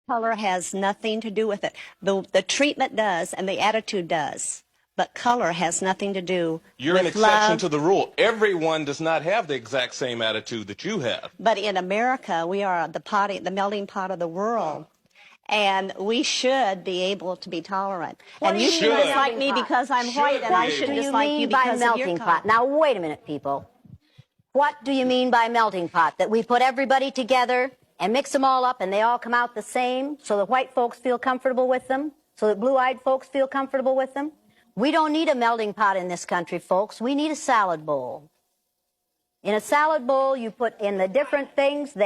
Color has nothing to do with it. The treatment does, and the attitude does. But color has nothing to do You're with an exception love. to the rule. Everyone does not have the exact same attitude that you have. But in America, we are the melting pot of the world. And we should be able to be tolerant. And you should dislike me because I'm white, and I should dislike you because of your color. Now, wait a minute, people. What do you mean by melting pot? That we put everybody together and mix them all up and they all come out the same so that white folks feel comfortable with them, so that blue-eyed folks feel comfortable with them? We don't need a melting pot in this country, folks. We need a salad bowl. In a salad bowl, you put in the different things.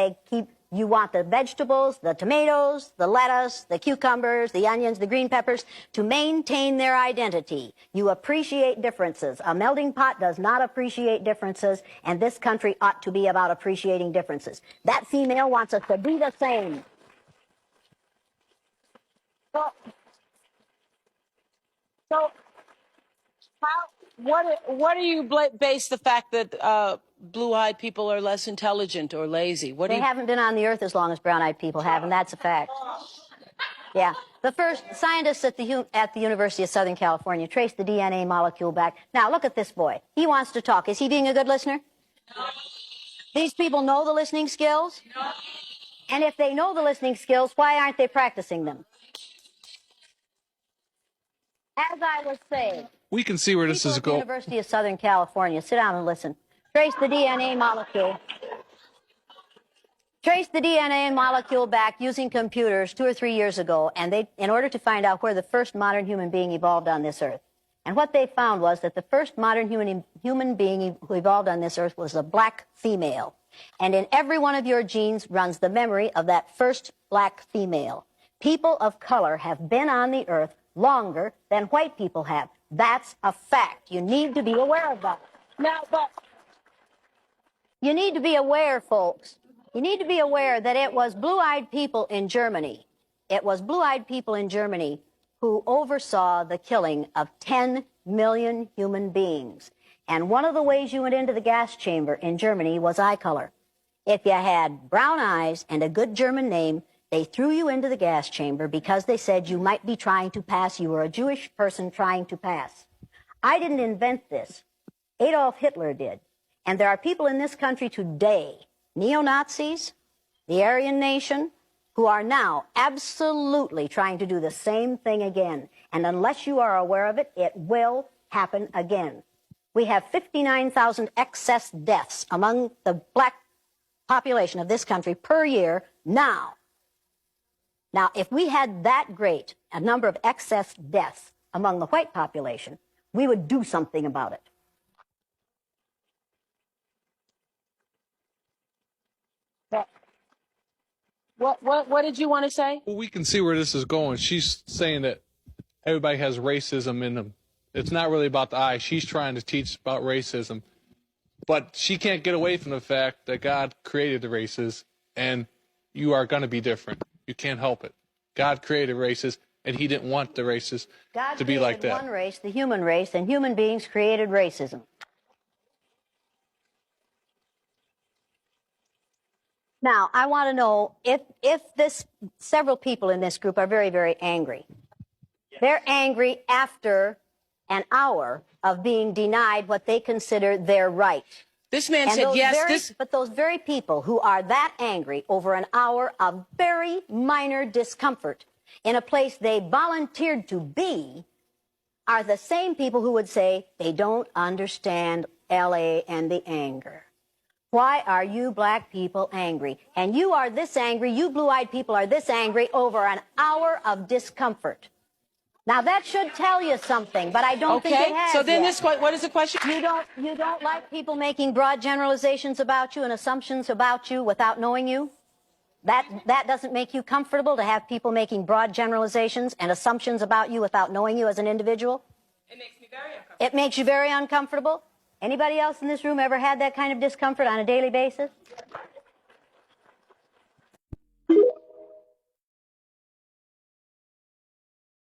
You want the vegetables, the tomatoes, the lettuce, the cucumbers, the onions, the green peppers, to maintain their identity. You appreciate differences. A melting pot does not appreciate differences, and this country ought to be about appreciating differences. That female wants us to be the same. What do you base the fact that blue-eyed people are less intelligent or lazy? They haven't been on the earth as long as brown-eyed people have, and that's a fact. Yeah. The first scientists at the University of Southern California traced the DNA molecule back. Now, look at this boy. He wants to talk. Is he being a good listener? No. These people know the listening skills? No. And if they know the listening skills, why aren't they practicing them? As I was saying, we can see where this is going. University of Southern California, sit down and listen. Trace the DNA molecule. Trace the DNA molecule back using computers 2 or 3 years ago, and in order to find out where the first modern human being evolved on this earth. And what they found was that the first modern human being who evolved on this earth was a black female. And in every one of your genes runs the memory of that first black female. People of color have been on the earth longer than white people have. That's a fact. You need to be aware of that. You need to be aware, folks. You need to be aware that it was blue-eyed people in Germany. It was blue-eyed people in Germany who oversaw the killing of 10 million human beings. And one of the ways you went into the gas chamber in Germany was eye color. If you had brown eyes and a good German name, they threw you into the gas chamber because they said you might be trying to pass. You were a Jewish person trying to pass. I didn't invent this. Adolf Hitler did. And there are people in this country today, neo-Nazis, the Aryan nation, who are now absolutely trying to do the same thing again. And unless you are aware of it, it will happen again. We have 59,000 excess deaths among the black population of this country per year now. Now, if we had that great a number of excess deaths among the white population, we would do something about it. What did you want to say? Well, we can see where this is going. She's saying that everybody has racism in them. It's not really about the eye. She's trying to teach about racism. But she can't get away from the fact that God created the races, and you are going to be different. You can't help it. God created races, and he didn't want the races to be like that. God created one race, the human race, and human beings created racism. Now, I want to know if several people in this group are very, very angry. They're angry after an hour of being denied what they consider their right. This man said yes. But those very people who are that angry over an hour of very minor discomfort in a place they volunteered to be are the same people who would say they don't understand L.A. and the anger. Why are you black people angry? And you are this angry, you blue-eyed people are this angry over an hour of discomfort. Now, that should tell you something, but I don't think it has so then yet. what is the question? You don't like people making broad generalizations about you and assumptions about you without knowing you? That doesn't make you comfortable to have people making broad generalizations and assumptions about you without knowing you as an individual? It makes me very uncomfortable. It makes you very uncomfortable? Anybody else in this room ever had that kind of discomfort on a daily basis?